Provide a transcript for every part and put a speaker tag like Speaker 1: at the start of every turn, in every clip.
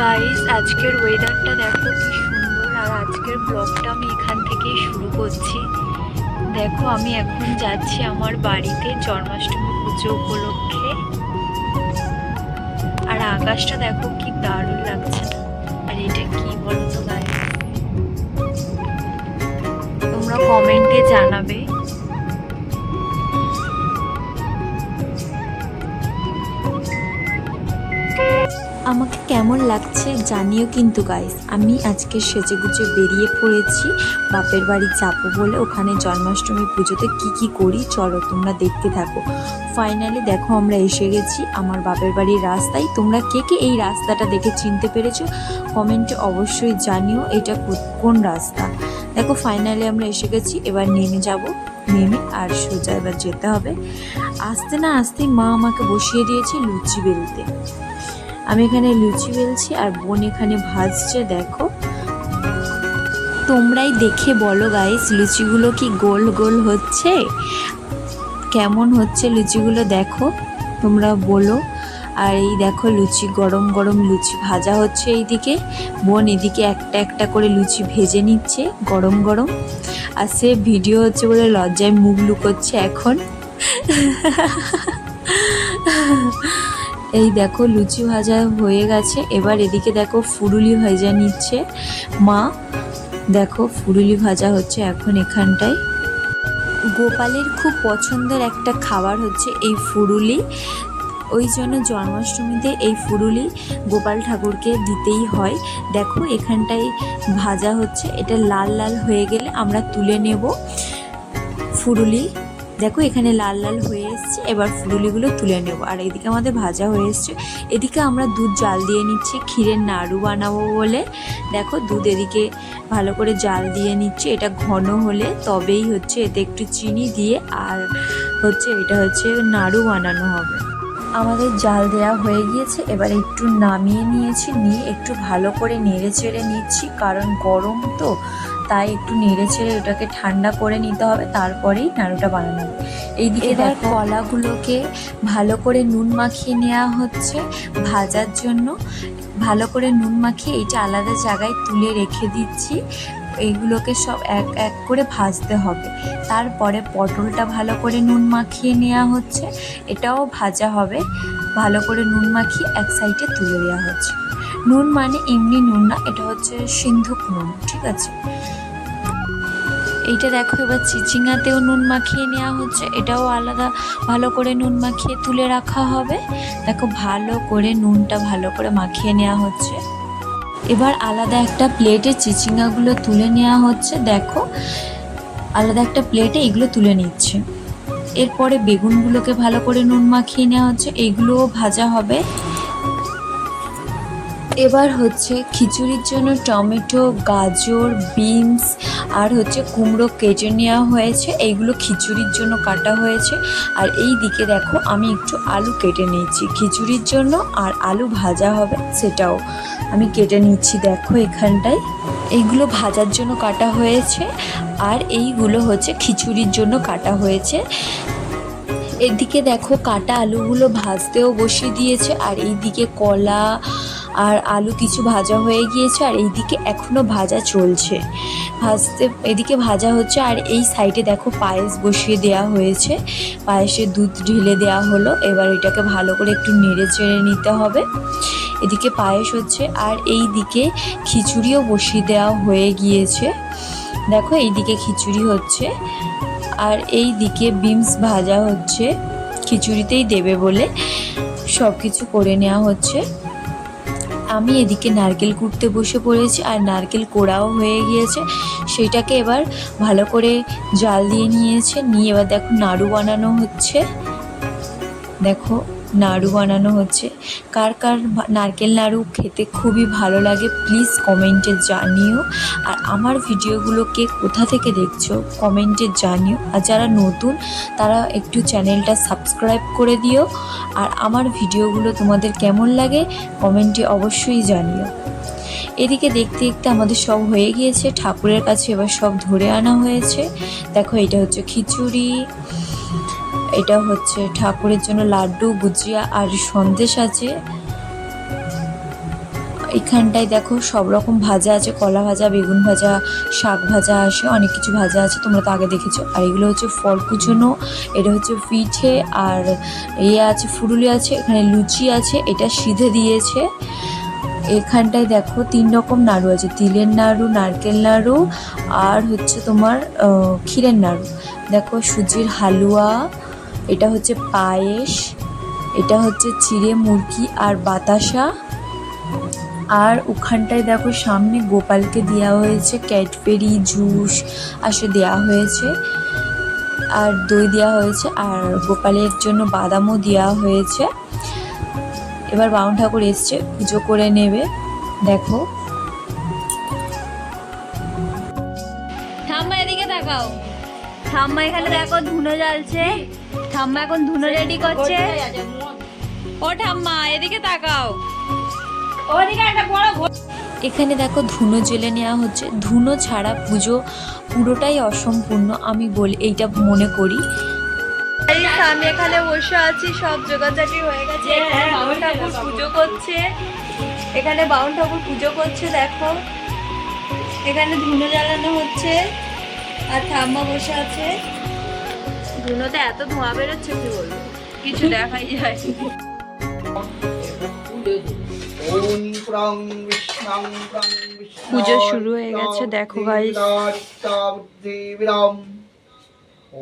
Speaker 1: Guys, আজকের ওয়েদারটা দেখো কি সুন্দর। আর আজকের ব্লগটা আমি এখান থেকেই শুরু করছি। দেখো, আমি এখন যাচ্ছি আমার বাড়িতে জন্মাষ্টমী পুজো উপলক্ষে। আর আকাশটা দেখো কি দারুণ লাগছে না? আর এটা কি বলতো গাইস, তোমরা কমেন্টে জানাবে।
Speaker 2: আমাকে কেমন লাগছে জানিও কিন্তু গাইস। আমি আজকে সেজেগুজে বেরিয়ে পড়েছি বাপের বাড়ি যাবো বলে। ওখানে জন্মাষ্টমী পুজোতে কি করি চলো তোমরা দেখতে থাকো। ফাইনালি দেখো আমরা এসে গেছি আমার বাপের বাড়ির রাস্তায়। তোমরা কে এই রাস্তাটা দেখে চিনতে পেরেছো কমেন্টে অবশ্যই জানিও এটা কোন রাস্তা। দেখো ফাইনালি আমরা এসে গেছি, এবার নেমে যাব। নেমে আর সোজা এবার যেতে হবে। আসতে না আসতেই মা আমাকে বসিয়ে দিয়েছে লুচি বেলতে। আমি এখানে লুচি বেলছি আর বোন এখানে ভাজছে। দেখো তোমরাই দেখে বলো গাইস, লুচিগুলো কি গোল গোল হচ্ছে? কেমন হচ্ছে লুচিগুলো দেখো তোমরা বলো। আর এই দেখো লুচি, গরম গরম লুচি ভাজা হচ্ছে এইদিকে। বোন এদিকে একটা একটা করে লুচি ভেজে নিচ্ছে গরম গরম। আর সে ভিডিও হচ্ছে বলে লজ্জায় মুখ লুকোচ্ছে এখন। এই দেখো লুচি ভাজা হয়ে গেছে। এবার এদিকে দেখো ফুরুলি ভাজা নিচ্ছে মা। দেখো ফুরুলি ভাজা হচ্ছে এখন এখানটায়। গোপালের খুব পছন্দের একটা খাবার হচ্ছে এই ফুরুলি। ওই জন্য জন্মাষ্টমীতে এই ফুরুলি গোপাল ঠাকুরকে দিতেই হয়। দেখো এখানটায় ভাজা হচ্ছে, এটা লাল লাল হয়ে গেলে আমরা তুলে নেব ফুরুলি। দেখো এখানে লাল লাল হয়ে এসছে, এবার ফুরুলিগুলো তুলে নেব। আর এদিকে আমাদের ভাজা হয়ে এসছে। এদিকে আমরা দুধ জাল দিয়ে নিচ্ছি ক্ষীরের নাড়ু বানাবো বলে। দেখো দুধ এদিকে ভালো করে জাল দিয়ে নিচ্ছে। এটা ঘন হলে তবেই হচ্ছে এতে একটু চিনি দিয়ে আর হচ্ছে এটা হচ্ছে নাড়ু বানানো হবে। আমাদের জাল দেওয়া হয়ে গিয়েছে, এবার একটু নামিয়ে নিয়েছি। নিয়ে একটু ভালো করে নেড়ে চেড়ে নিচ্ছি, কারণ গরম তো তাই একটু নেড়ে চেড়ে ওটাকে ঠান্ডা করে নিতে হবে, তারপরেই নাড়ুটা বানানো হবে। এইদিকে এবার কলাগুলোকে ভালো করে নুন মাখিয়ে নেওয়া হচ্ছে ভাজার জন্য। ভালো করে নুন মাখিয়ে এইটা আলাদা জায়গায় তুলে রেখে দিচ্ছি। এইগুলোকে সব এক এক করে ভাজতে হবে। তারপরে পটলটা ভালো করে নুন মাখিয়ে নেওয়া হচ্ছে, এটাও ভাজা হবে। ভালো করে নুন মাখিয়ে এক সাইডে তুলে দেওয়া হচ্ছে। নুন মানে এমনি নুন না, এটা হচ্ছে সিন্ধুক নুন, ঠিক আছে। এইটা দেখো এবার চিচিঙ্গাতেও নুন মাখিয়ে নেওয়া হচ্ছে, এটাও আলাদা ভালো করে নুন মাখিয়ে তুলে রাখা হবে। দেখো ভালো করে নুনটা ভালো করে মাখিয়ে নেওয়া হচ্ছে। এবার আলাদা একটা প্লেটে চিচিঙ্গাগুলো তুলে নেওয়া হচ্ছে। দেখো আলাদা একটা প্লেটে এগুলো তুলে নিচ্ছে। এরপরে বেগুনগুলোকে ভালো করে নুন মাখিয়ে নেওয়া হচ্ছে, এইগুলোও ভাজা হবে। এবার হচ্ছে খিচুড়ির জন্য টমেটো, গাজর, বিনস আর হচ্ছে কুমড়ো কেটে নেওয়া হয়েছে। এইগুলো খিচুড়ির জন্য কাটা হয়েছে। আর এই দিকে দেখো আমি একটু আলু কেটে নিয়েছি খিচুড়ির জন্য, আর আলু ভাজা হবে সেটাও আমি কেটে নিচ্ছি। দেখো এখানটায় এইগুলো ভাজার জন্য কাটা হয়েছে, আর এইগুলো হচ্ছে খিচুড়ির জন্য কাটা হয়েছে। এদিকে দেখো কাটা আলুগুলো ভাজতেও বসিয়ে দিয়েছে। আর এইদিকে কলা আর আলু কিছু ভাজা হয়ে গিয়েছে, আর এইদিকে এখনও ভাজা চলছে। এদিকে ভাজা হচ্ছে। আর এই সাইডে দেখো পায়েস বসিয়ে দেওয়া হয়েছে, পায়েসে দুধ ঢেলে দেওয়া হলো। এবার এটাকে ভালো করে একটু নেড়ে চেড়ে নিতে হবে। এদিকে পায়েস হচ্ছে, আর এই দিকে খিচুড়িও বসিয়ে দেওয়া হয়ে গিয়েছে। দেখো এইদিকে খিচুড়ি হচ্ছে, আর এই দিকে বিনস ভাজা হচ্ছে, খিচুড়িতেই দেবে বলে সব কিছু করে নেওয়া হচ্ছে। আমি এদিকে নারকেল কুটতে বসে পড়েছি, আর নারকেল কোড়াও হয়ে গিয়েছে। সেটাকে এবার ভালো করে জাল দিয়ে নিয়েছে। নিয়ে এবার দেখো নাড়ু বানানো হচ্ছে। দেখো নাড়ু বানানো হচ্ছে। কার কার নারকেল নাড়ু খেতে খুবই ভালো লাগে প্লিজ কমেন্টে জানিও। আর আমার ভিডিওগুলোকে কোথা থেকে দেখছো কমেন্টে জানিও। আর যারা নতুন তারা একটু চ্যানেলটা সাবস্ক্রাইব করে দিও। আর আমার ভিডিওগুলো তোমাদের কেমন লাগে কমেন্টে অবশ্যই জানিও। এদিকে দেখতে দেখতে আমাদের সব হয়ে গিয়েছে। ঠাকুরের কাছে এবার সব ধরে আনা হয়েছে। দেখো এটা হচ্ছে খিচুড়ি, এটা হচ্ছে ঠাকুরের জন্য লাড্ডু, গুজিয়া আর সন্দেশ আছে। এখানটায় দেখো সব রকম ভাজা আছে, কলা ভাজা, বেগুন ভাজা, শাক ভাজা আছে, অনেক কিছু ভাজা আছে, তোমরা তো আগে দেখেছো। আর এগুলো হচ্ছে ফল কুচনো, এটা হচ্ছে পিঠে, আর আছে ফুরুলি আছে, এখানে লুচি আছে, এটা সিধে দিয়েছে। এখানটায় দেখো 3 রকম নাড়ু আছে, তিলের নাড়ু, নারকেল নাড়ু, আর হচ্ছে তোমার ক্ষীরের নাড়ু। দেখো সুজির হালুয়া, এটা হচ্ছে পায়েস, এটা হচ্ছে চিড়ে মুরগি আর বাতাসা। আর ওখানটায় দেখো সামনে গোপালকে দেওয়া হয়েছে ক্যাডবেরি জুস আসে দেওয়া হয়েছে, আর দই দেওয়া হয়েছে, আর গোপালের জন্য বাদামও দেওয়া হয়েছে। এবার বামুন ঠাকুর এসছে, পুজো করে নেবে। দেখো
Speaker 1: ঠাম্মা এদিকে তাকাও, ঠাম্মা এখানে দেখো ধুনো জ্বালছে, ঠাম্মা এখন ধুনো রেডি করছে। ও ঠাম্মা এদিকে তাকাও, ওদিকে একটা বড়
Speaker 2: এখানে দেখো ধুনো জ্বেলে নেওয়া হচ্ছে। ধুনো ছাড়া পুজো পুরোটাই অসম্পূর্ণ, আমি বলি এইটা মনে করি।
Speaker 1: আমি এখানে বসে আছি, সব জোগাড়জাটি হয়ে গেছে। বামুন ঠাকুর পুজো করছে, এখানে বামুন ঠাকুর পুজো করছে। দেখো এখানে ধুনো জ্বালানো হচ্ছে, আর ঠাম্মা বসে আছে। ধুনোতে এত ধোঁয়া বেরোচ্ছে কি বলবো, কিছু দেখাই যায়। পুজো শুরু হয়ে গেছে, দেখো গাইস।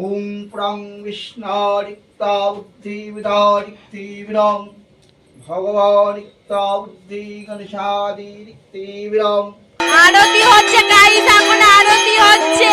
Speaker 3: ওম প্রং বিষ্ণারিক্তা বুদ্ধি বিদারিক্তিবিরং ভগবানিক্তা বুদ্ধি গণেশাদিরিক্তিবিরং।
Speaker 1: আরতি হচ্ছে গাইস, এখন আরতি হচ্ছে।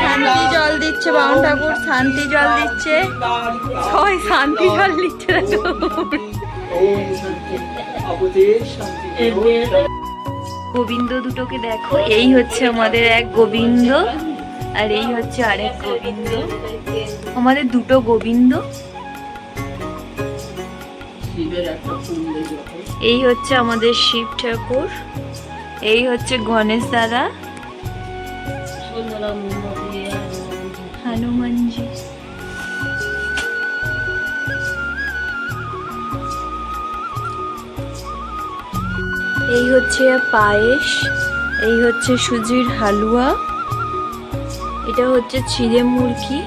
Speaker 1: শান্তি জল দিচ্ছে বামুন ঠাকুর, শান্তি জল দিচ্ছে, সবাই শান্তি জল দিচ্ছে। গোবিন্দ দুটোকে দেখো, এই হচ্ছে আমাদের এক গোবিন্দ, আর এই হচ্ছে আরেক গোবিন্দ, আমাদের দুটো গোবিন্দ। এই হচ্ছে আমাদের শিব ঠাকুর, এই হচ্ছে গণেশ দাদা, হনুমানজি। এই হচ্ছে পায়েস, এই হচ্ছে সুজির হালুয়া, এটা হচ্ছে চিড়ে মুরগি,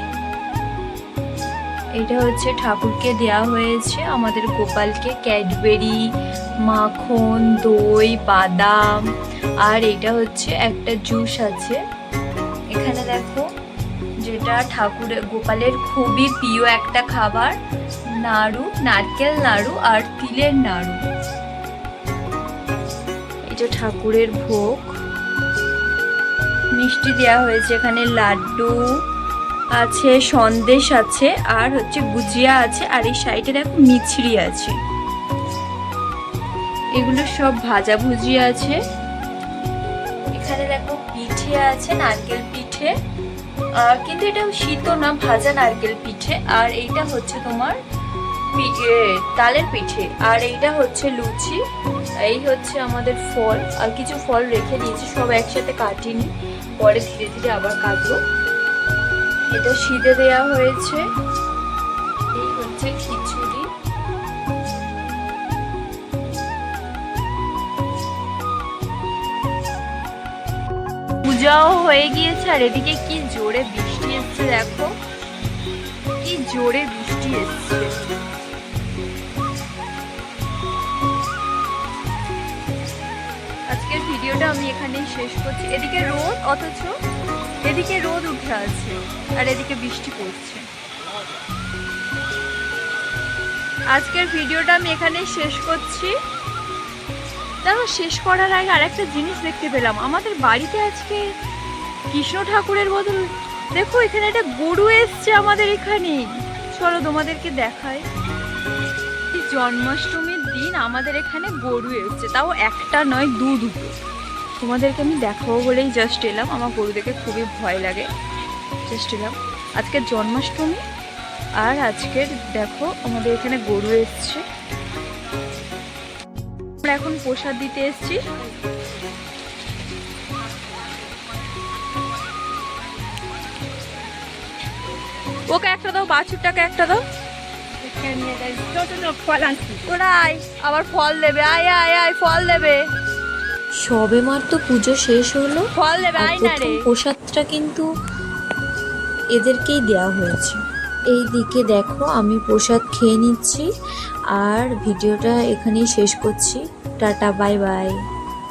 Speaker 1: এটা হচ্ছে ঠাকুরকে দেয়া হয়েছে আমাদের গোপালকে ক্যাডবেরি, মাখন, দই, বাদাম, আর এটা হচ্ছে একটা জুস আছে। এখানে দেখো যেটা ঠাকুরের গোপালের খুবই প্রিয় একটা খাবার, নাড়ু, নারকেল নাড়ু আর তিলের নাড়ু। এটা ঠাকুরের ভোগ, মিষ্টি দেওয়া হয়েছে, এখানে লাড্ডু আছে, সন্দেশ আছে, আর হচ্ছে গুজিয়া আছে, আর এই সাইডে দেখো মিছরি আছে। এগুলো সব ভাজা ভুজি আছে। এখানে দেখো পিঠে আছে, নারকেল পিঠে, কিন্তু এটা শীত না, ভাজা নারকেল পিঠে। আর এইটা হচ্ছে তোমার তালের পিঠে, আর এইটা হচ্ছে লুচি। এই হচ্ছে আমাদের ফল, আর কিছু ফল রেখে দিয়েছি, সব একসাথে কাটিনি, পরে ধীরে ধীরে আবার কাটবো। এটা সিধে দেয়া হয়েছে। এই হচ্ছে খিচুড়ি। পূজাও হয়ে গিয়েছে, আর এদিকে কি জোরে বৃষ্টি এসছে, দেখো কি জোরে বৃষ্টি এসছে। আজকের ভিডিওটা আমি এখানেই শেষ করছি। এদিকে রোদ, অথচ এদিকে রোদ উঠে আছে, আর এদিকে বৃষ্টি পড়ছে। আজকের ভিডিওটা আমি এখানেই শেষ করছি। দেখো শেষ করার আগে আরেকটা জিনিস দেখতে পেলাম, আমাদের বাড়িতে আজকে কৃষ্ণ ঠাকুরের বদল দেখো এখানে একটা গরু এসছে আমাদের এখানে। চলো তোমাদেরকে দেখাই। জন্মাষ্টমীর দিন আমাদের এখানে গরু এসছে, তাও একটা নয় দুটো। তোমাদেরকে আমি দেখাবো বলেই জাস্ট এলাম। আমার গরু দেখে খুবই ভয় লাগে, জাস্ট এলাম। আজকের জন্মাষ্টমী আর আজকের দেখো আমাদের এখানে গরু এসছে। আমরা এখন প্রসাদ দিতে এসছি। ওকে একটা দাও, বাছুরটাকে একটা দাও। ওরা আয়, আবার ফল দেবে। আয় আয় আয়, ফল দেবে,
Speaker 2: সবে মাত্র পুজো শেষ হলো,
Speaker 1: ফল দেবে।
Speaker 2: আর
Speaker 1: আয় না
Speaker 2: প্রথম
Speaker 1: রে।
Speaker 2: প্রসাদটা কিন্তু এদেরকেই দেওয়া হয়েছে। এই দিকে দেখো আমি প্রসাদ খেয়ে নিচ্ছি, আর ভিডিওটা এখানেই শেষ করছি। Tata, bye bye.